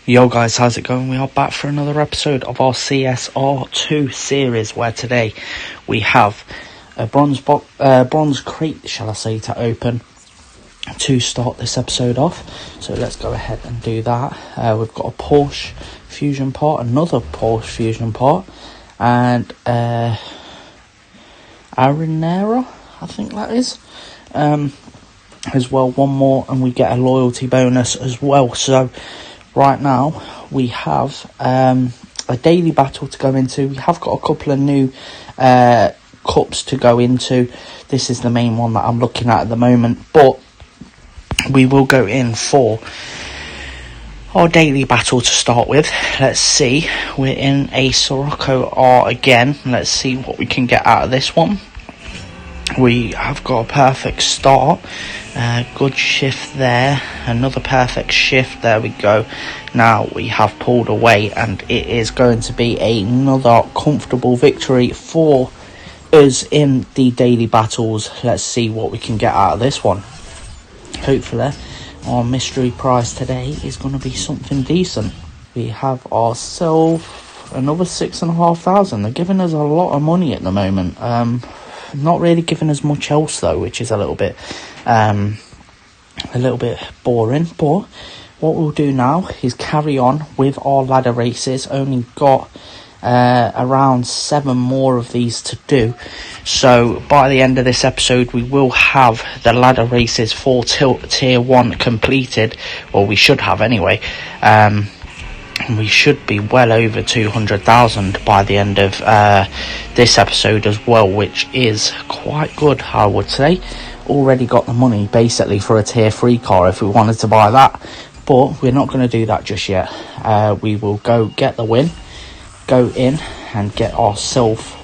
Yo guys, how's it going? We are back for another episode of our CSR2 series, where today we have a bronze crate, shall I say, to open to start this episode off. So let's go ahead and do that. We've got a Porsche Fusion part, another Porsche Fusion part, and Arinera, I think that is, as well, one more, and we get a loyalty bonus as well. So right now we have a daily battle to go into. We have got a couple of new cups to go into. This is the main one that I'm looking at the moment, but we will go in for our daily battle to start with. Let's see, we're in a Sirocco R again. Let's see what we can get out of this one. We have got a perfect start, good shift there, another perfect shift, there we go. Now we have pulled away, and it is going to be another comfortable victory for us in the daily battles. Let's see what we can get out of this one. Hopefully our mystery prize today is going to be something decent. We have ourselves another 6,500. They're giving us a lot of money at the moment. Not really giving us much else though, which is a little bit boring. But what we'll do now is carry on with our ladder races. Only got around 7 more of these to do, so by the end of this episode we will have the ladder races for tier 1 completed, or we should have anyway. We should be well over 200,000 by the end of this episode as well, which is quite good, I would say. Already got the money basically for a tier 3 car if we wanted to buy that, but we're not going to do that just yet. We will go get the win, go in and get ourselves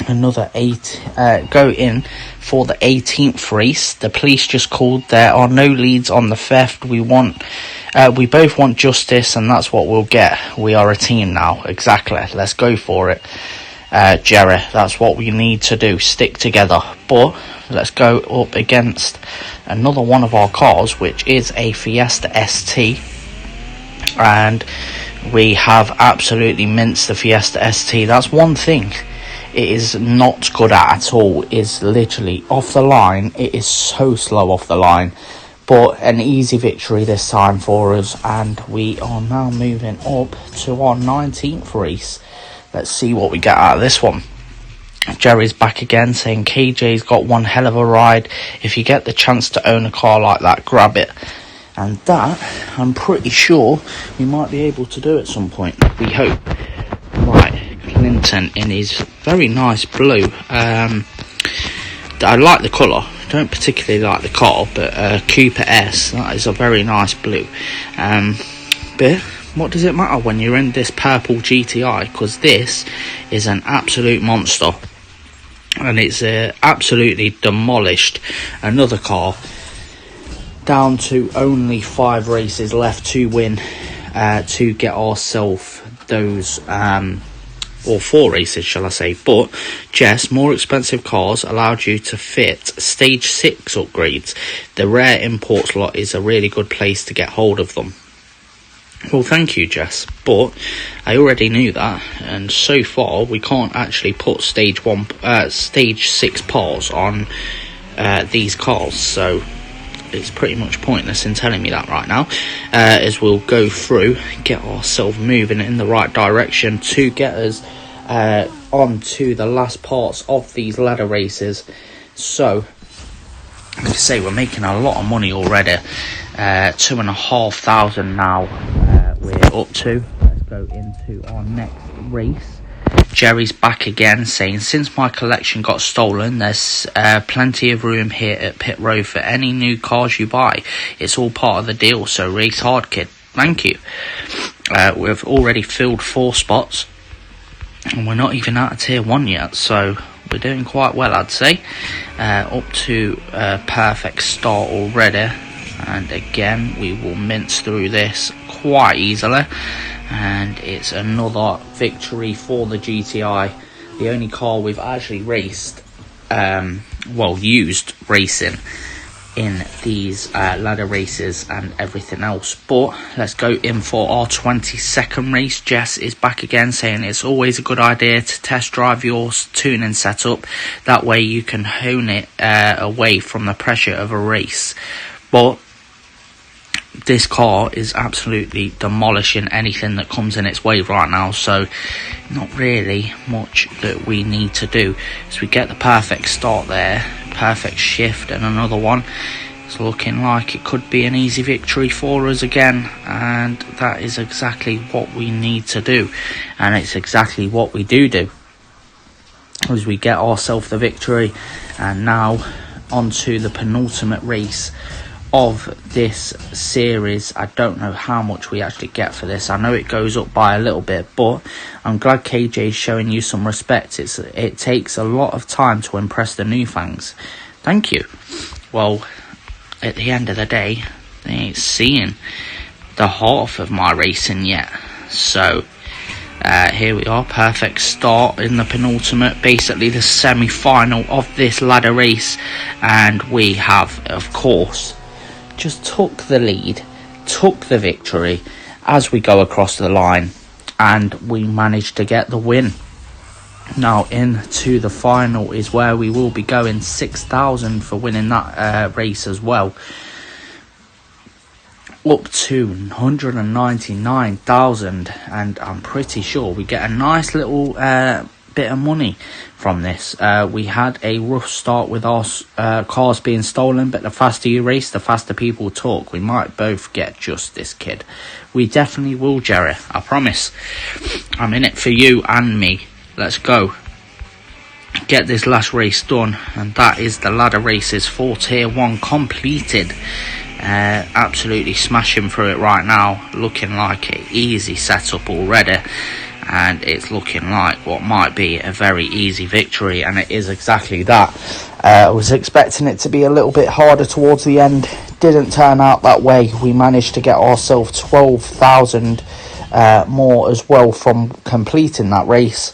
another go in for the 18th race. The police just called. There are no leads on the theft. We both want justice, and that's what we'll get. We are a team now. Exactly. Let's go for it, Jerry. That's what we need to do. Stick together. But let's go up against another one of our cars, which is a Fiesta ST, and we have absolutely minced the Fiesta ST. That's one thing it is not good at all, is literally off the line. It is so slow off the line, but an easy victory this time for us, and we are now moving up to our 19th race. Let's see what we get out of this one. Jerry's back again saying KJ's got one hell of a ride. If you get the chance to own a car like that, grab it. And that, I'm pretty sure we might be able to do at some point. We hope. Right, Clinton in his very nice blue. I like the colour. Don't particularly like the car, but Cooper S, that is a very nice blue. But what does it matter when you're in this purple GTI? Because this is an absolute monster, and it's absolutely demolished another car. Down to only 5 races left to win, to get ourselves those, or 4 races, shall I say. But Jess, more expensive cars allowed you to fit stage 6 upgrades. The rare imports lot is a really good place to get hold of them. Well, thank you, Jess, but I already knew that, and so far we can't actually put stage 6 parts on these cars, so it's pretty much pointless in telling me that right now, as we'll go through, get ourselves moving in the right direction to get us on to the last parts of these ladder races. So, like I say, we're making a lot of money already. 2,500 now we're up to. Let's go into our next race. Jerry's back again saying, since my collection got stolen, there's plenty of room here at Pit Road for any new cars you buy. It's all part of the deal, so race hard, kid. Thank you. We've already filled 4 spots, and we're not even out of tier 1 yet, so we're doing quite well, I'd say. Up to a perfect start already, and again we will mince through this quite easily. And it's another victory for the GTI, the only car we've actually raced, used racing. in these ladder races and everything else. But let's go in for our 22nd race. Jess is back again, saying it's always a good idea to test drive your tuning setup. That way you can hone it away from the pressure of a race. But this car is absolutely demolishing anything that comes in its way right now, so not really much that we need to do. So we get the perfect start there, perfect shift, and another one. It's looking like it could be an easy victory for us again, and that is exactly what we need to do, and it's exactly what we do as we get ourselves the victory. And now on to the penultimate race of this series. I don't know how much we actually get for this. I know it goes up by a little bit, but I'm glad KJ is showing you some respect. It takes a lot of time to impress the new FANGZ. Thank you. Well, at the end of the day, they ain't seeing the half of my racing yet. So here we are, perfect start in the penultimate, basically the semi-final of this ladder race, and we have, of course, just took the lead, took the victory as we go across the line, and we managed to get the win. Now into the final is where we will be going. 6,000 for winning that race as well, up to 199,000, and I'm pretty sure we get a nice little bit of money from this. We had a rough start with our cars being stolen, but the faster you race, the faster people talk. We might both get justice, kid. We definitely will, Jerry, I promise. I'm in it for you and me. Let's go get this last race done, and that is the ladder races for tier 1 completed. Absolutely smashing through it right now, looking like an easy setup already, and it's looking like what might be a very easy victory, and it is exactly that. I was expecting it to be a little bit harder towards the end. Didn't turn out that way. We managed to get ourselves 12,000 more as well from completing that race,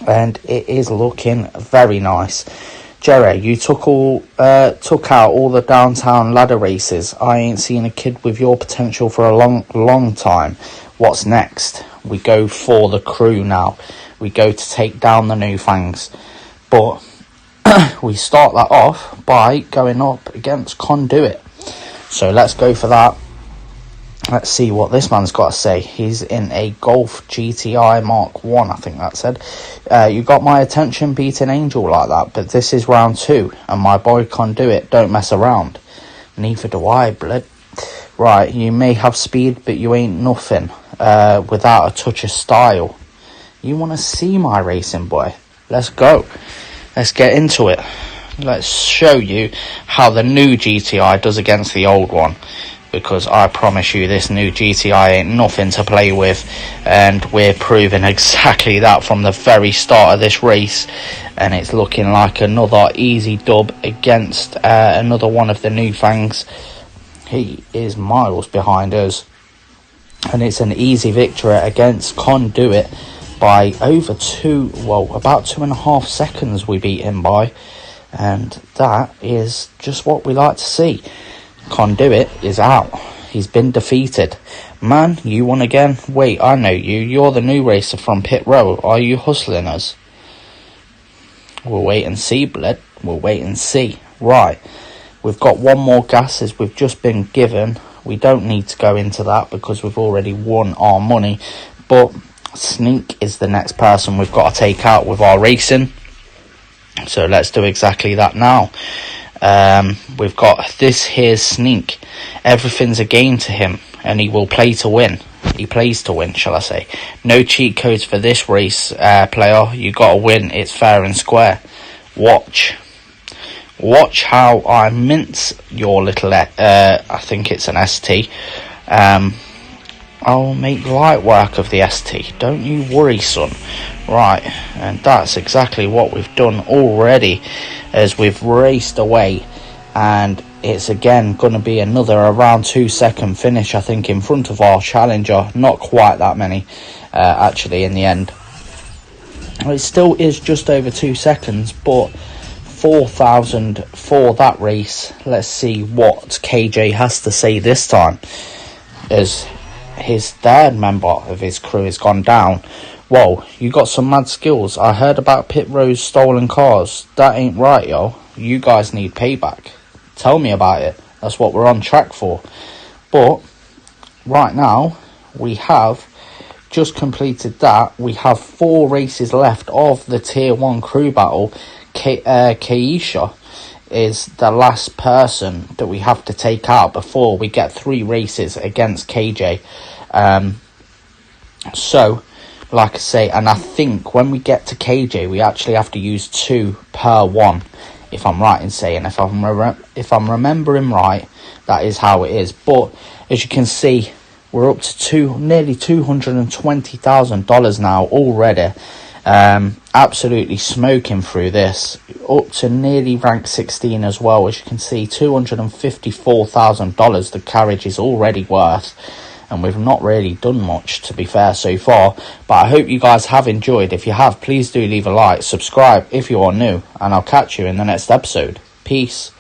and it is looking very nice. Jerry, you took out all the downtown ladder races. I ain't seen a kid with your potential for a long time. What's next? We go for the crew now. We go to take down the new FANGZ. But we start that off by going up against Conduit. So let's go for that. Let's see what this man's got to say. He's in a Golf GTI Mark 1, I think that said. You got my attention beating Angel like that, but this is round 2, and my boy Conduit don't mess around. Neither do I, blood. Right, you may have speed, but you ain't nothing without a touch of style. You want to see my racing, boy? Let's go. Let's get into it. Let's show you how the new GTI does against the old one, because I promise you this new GTI ain't nothing to play with, and we're proving exactly that from the very start of this race. And it's looking like another easy dub against another one of the new FANGZ. He is miles behind us, and it's an easy victory against Conduit by over about 2.5 seconds we beat him by, and that is just what we like to see. Conduit is out. He's been defeated. Man, you won again? Wait, I know you. You're the new racer from Pit Row. Are you hustling us? We'll wait and see, blood. We'll wait and see. Right. We've got one more gas as we've just been given. We don't need to go into that because we've already won our money. But Sneak is the next person we've got to take out with our racing. So let's do exactly that now. We've got this here's Sneak. Everything's a game to him, and he will play to win. He plays to win, shall I say. No cheat codes for this race, player. You gotta win. It's fair and square. Watch how I mince your little, I think it's an ST. I'll make light work of the ST. Don't you worry, son. Right, and that's exactly what we've done already as we've raced away. And it's again going to be another around 2 second finish, I think, in front of our challenger. Not quite that many, actually, in the end. It still is just over 2 seconds, but 4,000 for that race. Let's see what KJ has to say this time, as his third member of his crew has gone down. Whoa, you got some mad skills. I heard about Pit Road's stolen cars. That ain't right, yo. You guys need payback. Tell me about it. That's what we're on track for. But right now, we have just completed that. We have 4 races left of the Tier 1 crew battle. Keisha is the last person that we have to take out before we get 3 races against KJ. So, like I say, and I think when we get to KJ, we actually have to use 2 per 1, if I'm right in saying. If I'm remembering right, that is how it is. But as you can see, we're up to nearly $220,000 now already. Absolutely smoking through this, up to nearly rank 16 as well. As you can see, $254,000 the carriage is already worth, and we've not really done much, to be fair, so far. But I hope you guys have enjoyed. If you have, please do leave a like, subscribe if you are new, and I'll catch you in the next episode. Peace.